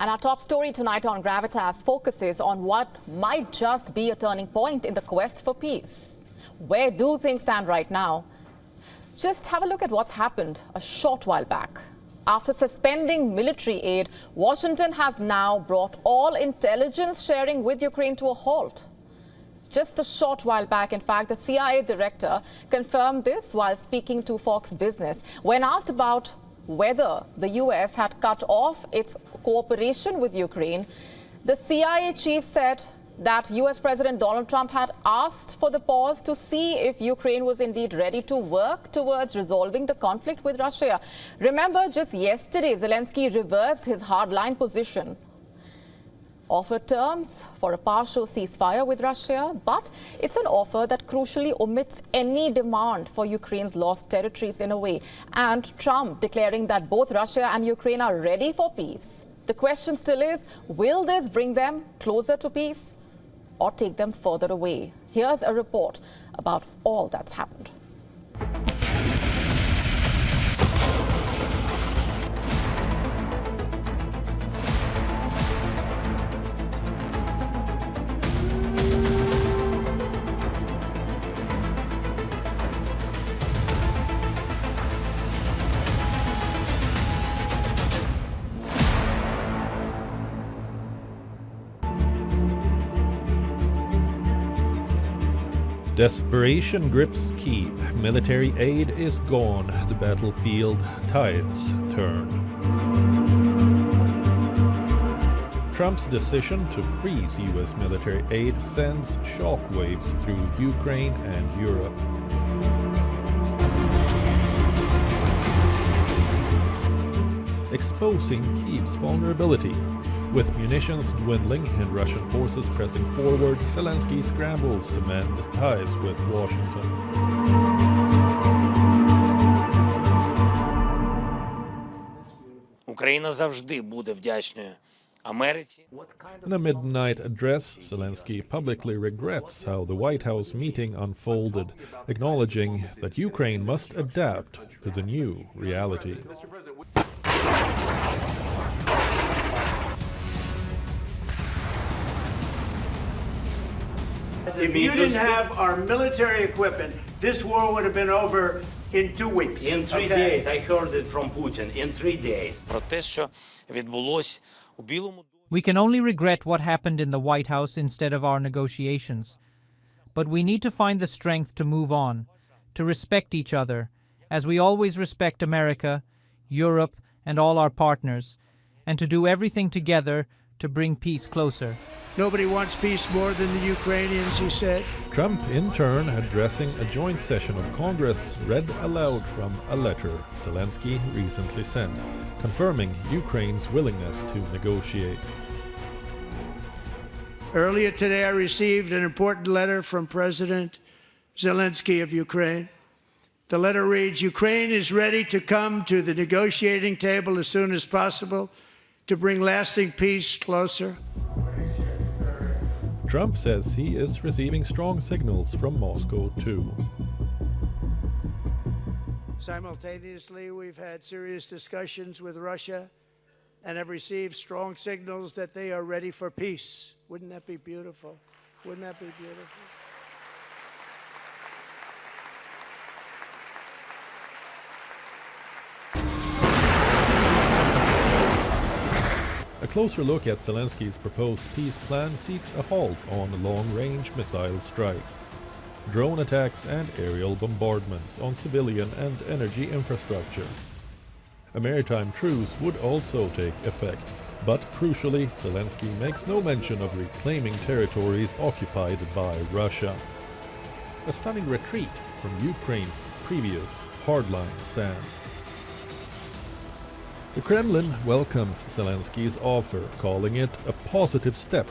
And our top story tonight on Gravitas focuses on what might just be a turning point in the quest for peace. Where do things stand right now? Just have a look at what's happened a short while back. After suspending military aid, Washington has now brought all intelligence sharing with Ukraine to a halt. Just a short while back, in fact, the CIA director confirmed this while speaking to Fox Business. When asked about whether the US had cut off its cooperation with Ukraine, the CIA chief said that US President Donald Trump had asked for the pause to see if Ukraine was indeed ready to work towards resolving the conflict with Russia. Remember, just yesterday, Zelensky reversed his hardline position, offered terms for a partial ceasefire with Russia, but it's an offer that crucially omits any demand for Ukraine's lost territories in a way, and Trump declaring that both Russia and Ukraine are ready for peace. The question still is, will this bring them closer to peace or take them further away? Here's a report about all that's happened. Desperation grips Kyiv. Military aid is gone. The battlefield tides turn. Trump's decision to freeze U.S. military aid sends shockwaves through Ukraine and Europe. Exposing Kyiv's vulnerability. With munitions dwindling and Russian forces pressing forward, Zelensky scrambles to mend ties with Washington. Україна завжди буде вдячною Америці. In a midnight address, Zelensky publicly regrets how the White House meeting unfolded, acknowledging that Ukraine must adapt to the new reality. If you didn't have our military equipment, this war would have been over in 2 weeks. In 3 days, I heard it from Putin, in 3 days. Про те, що відбулось у Білому домі. We can only regret what happened in the White House instead of our negotiations. But we need to find the strength to move on, to respect each other, as we always respect America, Europe, and all our partners, and to do everything together to bring peace closer. Nobody wants peace more than the Ukrainians, he said. Trump, in turn, addressing a joint session of Congress, read aloud from a letter Zelensky recently sent, confirming Ukraine's willingness to negotiate. Earlier today, I received an important letter from President Zelensky of Ukraine. The letter reads, Ukraine is ready to come to the negotiating table as soon as possible to bring lasting peace closer. Trump says he is receiving strong signals from Moscow too. Simultaneously, we've had serious discussions with Russia and have received strong signals that they are ready for peace. Wouldn't that be beautiful? Wouldn't that be beautiful? A closer look at Zelensky's proposed peace plan seeks a halt on long-range missile strikes, drone attacks and aerial bombardments on civilian and energy infrastructure. A maritime truce would also take effect, but crucially, Zelensky makes no mention of reclaiming territories occupied by Russia. A stunning retreat from Ukraine's previous hardline stance. The Kremlin welcomes Zelensky's offer, calling it a positive step.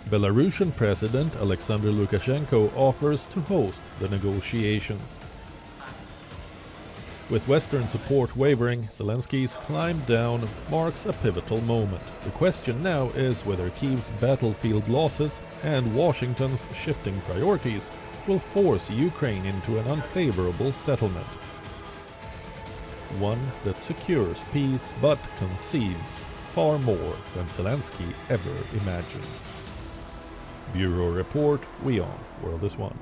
Belarusian President Alexander Lukashenko offers to host the negotiations. With Western support wavering, Zelensky's climb down marks a pivotal moment. The question now is whether Kyiv's battlefield losses and Washington's shifting priorities will force Ukraine into an unfavorable settlement. One that secures peace but concedes far more than Zelensky ever imagined. Bureau Report, WION World is One.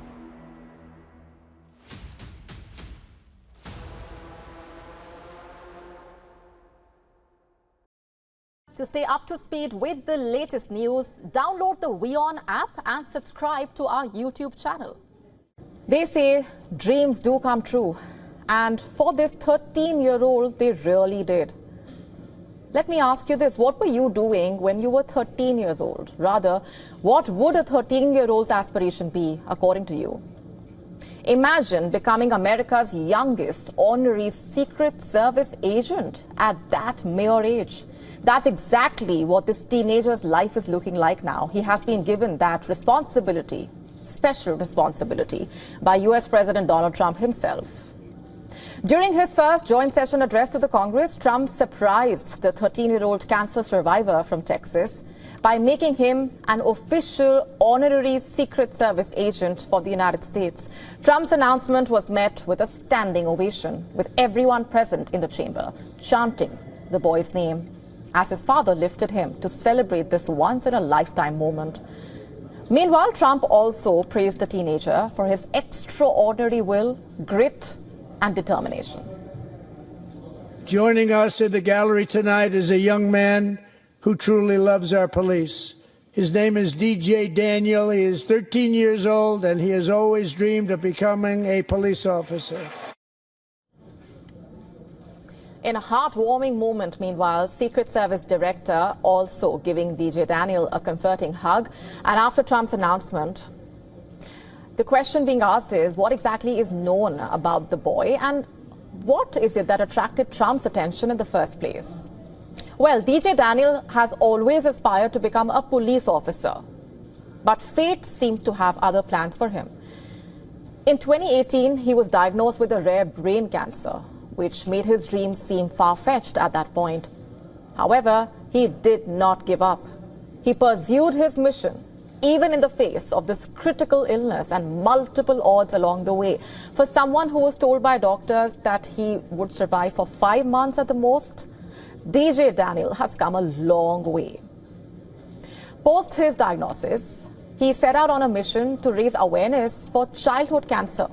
To stay up to speed with the latest news, download the WION app and subscribe to our YouTube channel. They say dreams do come true, and for this 13-year-old, they really did. Let me ask you this, what were you doing when you were 13 years old? Rather, what would a 13-year-old's aspiration be, according to you? Imagine becoming America's youngest honorary Secret Service agent at that mere age. That's exactly what this teenager's life is looking like now. He has been given that responsibility, special responsibility, by US President Donald Trump himself. During his first joint session address to the Congress, Trump surprised the 13-year-old cancer survivor from Texas by making him an official honorary Secret Service agent for the United States. Trump's announcement was met with a standing ovation, with everyone present in the chamber chanting the boy's name, as his father lifted him to celebrate this once-in-a-lifetime moment. Meanwhile, Trump also praised the teenager for his extraordinary will, grit, and determination. Joining us in the gallery tonight is a young man who truly loves our police. His name is DJ Daniel. He is 13 years old, and he has always dreamed of becoming a police officer. In a heartwarming moment, meanwhile, Secret Service Director also giving DJ Daniel a comforting hug. And after Trump's announcement, the question being asked is, what exactly is known about the boy, and what is it that attracted Trump's attention in the first place? Well, DJ Daniel has always aspired to become a police officer, but fate seemed to have other plans for him. In 2018, he was diagnosed with a rare brain cancer, which made his dreams seem far-fetched at that point. However, he did not give up. He pursued his mission, even in the face of this critical illness and multiple odds along the way. For someone who was told by doctors that he would survive for 5 months at the most, DJ Daniel has come a long way. Post his diagnosis, he set out on a mission to raise awareness for childhood cancer,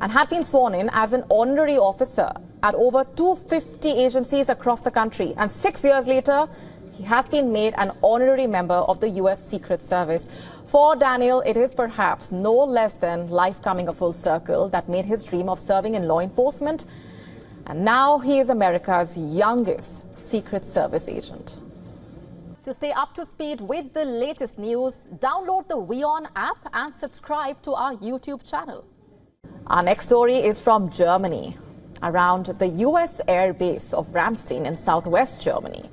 and had been sworn in as an honorary officer at over 250 agencies across the country. And 6 years later, he has been made an honorary member of the US Secret Service. For Daniel, it is perhaps no less than life coming a full circle that made his dream of serving in law enforcement. And now he is America's youngest Secret Service agent. To stay up to speed with the latest news, download the WION app and subscribe to our YouTube channel. Our next story is from Germany, around the US air base of Ramstein in southwest Germany.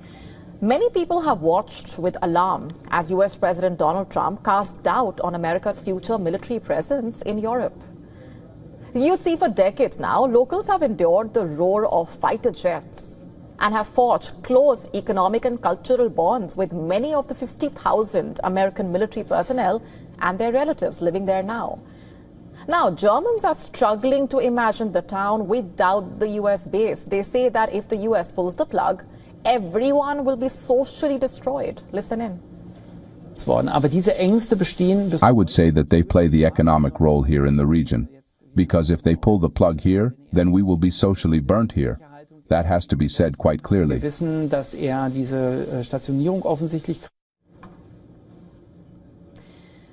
Many people have watched with alarm as US President Donald Trump casts doubt on America's future military presence in Europe. You see, for decades now, locals have endured the roar of fighter jets and have forged close economic and cultural bonds with many of the 50,000 American military personnel and their relatives living there now. Now, Germans are struggling to imagine the town without the US base. They say that if the US pulls the plug, everyone will be socially destroyed. Listen in. I would say that they play the economic role here in the region, because if they pull the plug here, then we will be socially burnt here. That has to be said quite clearly.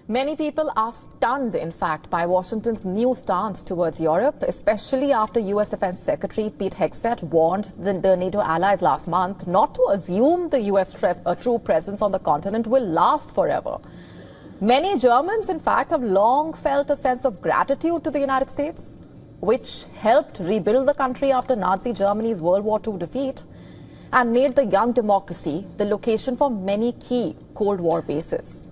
Many people are stunned, in fact, by Washington's new stance towards Europe, especially after US Defense Secretary Pete Hegseth warned the NATO allies last month not to assume the US true presence on the continent will last forever. Many Germans, in fact, have long felt a sense of gratitude to the United States, which helped rebuild the country after Nazi Germany's World War II defeat and made the young democracy the location for many key Cold War bases.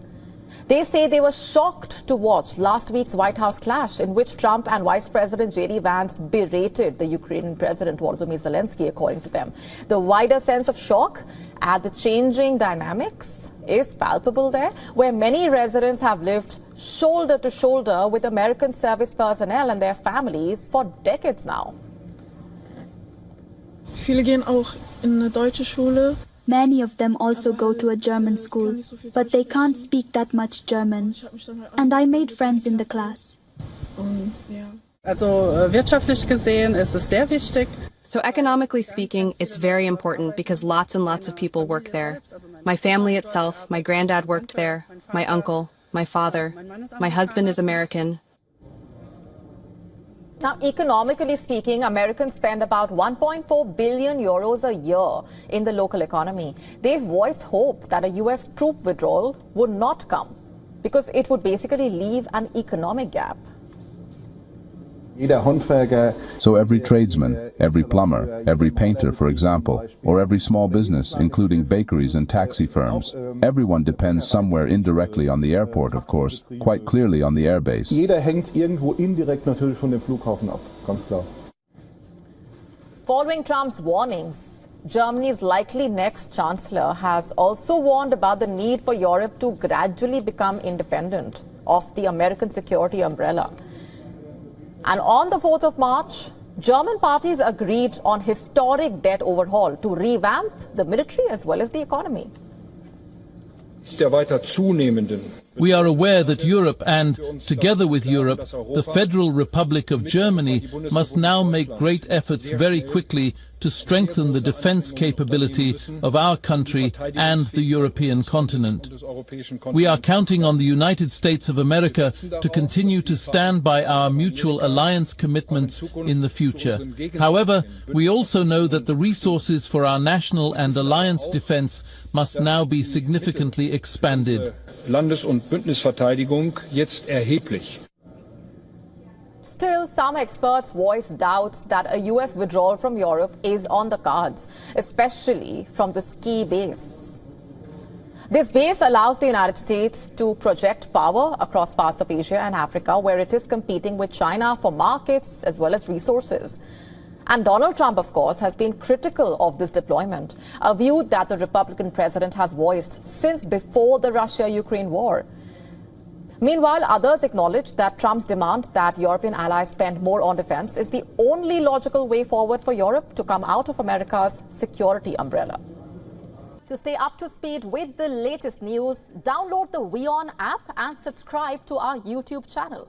They say they were shocked to watch last week's White House clash, in which Trump and Vice President J.D. Vance berated the Ukrainian President Volodymyr Zelensky, according to them. The wider sense of shock at the changing dynamics is palpable there, where many residents have lived shoulder to shoulder with American service personnel and their families for decades now. Viele gehen auch in eine deutsche Schule. Many of them also go to a German school, but they can't speak that much German. And I made friends in the class. Also wirtschaftlich gesehen ist es sehr wichtig. So economically speaking, it's very important because lots and lots of people work there. My family itself, my granddad worked there, my uncle, my father, my husband is American. Now, economically speaking, Americans spend about 1.4 billion euros a year in the local economy. They've voiced hope that a US troop withdrawal would not come because it would basically leave an economic gap. So every tradesman, every plumber, every painter, for example, or every small business, including bakeries and taxi firms, everyone depends somewhere indirectly on the airport, of course, quite clearly on the airbase. Following Trump's warnings, Germany's likely next chancellor has also warned about the need for Europe to gradually become independent of the American security umbrella. And on the 4th of March, German parties agreed on historic debt overhaul to revamp the military as well as the economy. We are aware that Europe and, together with Europe, the Federal Republic of Germany must now make great efforts very quickly to strengthen the defense capability of our country and the European continent. We are counting on the United States of America to continue to stand by our mutual alliance commitments in the future. However, we also know that the resources for our national and alliance defense must now be significantly expanded. Landes- und Bündnisverteidigung jetzt erheblich. Still, some experts voice doubts that a US withdrawal from Europe is on the cards, especially from the ski base. This base allows the United States to project power across parts of Asia and Africa, where it is competing with China for markets as well as resources. And Donald Trump, of course, has been critical of this deployment, a view that the Republican president has voiced since before the Russia-Ukraine war. Meanwhile, others acknowledge that Trump's demand that European allies spend more on defense is the only logical way forward for Europe to come out of America's security umbrella. To stay up to speed with the latest news, download the WION app and subscribe to our YouTube channel.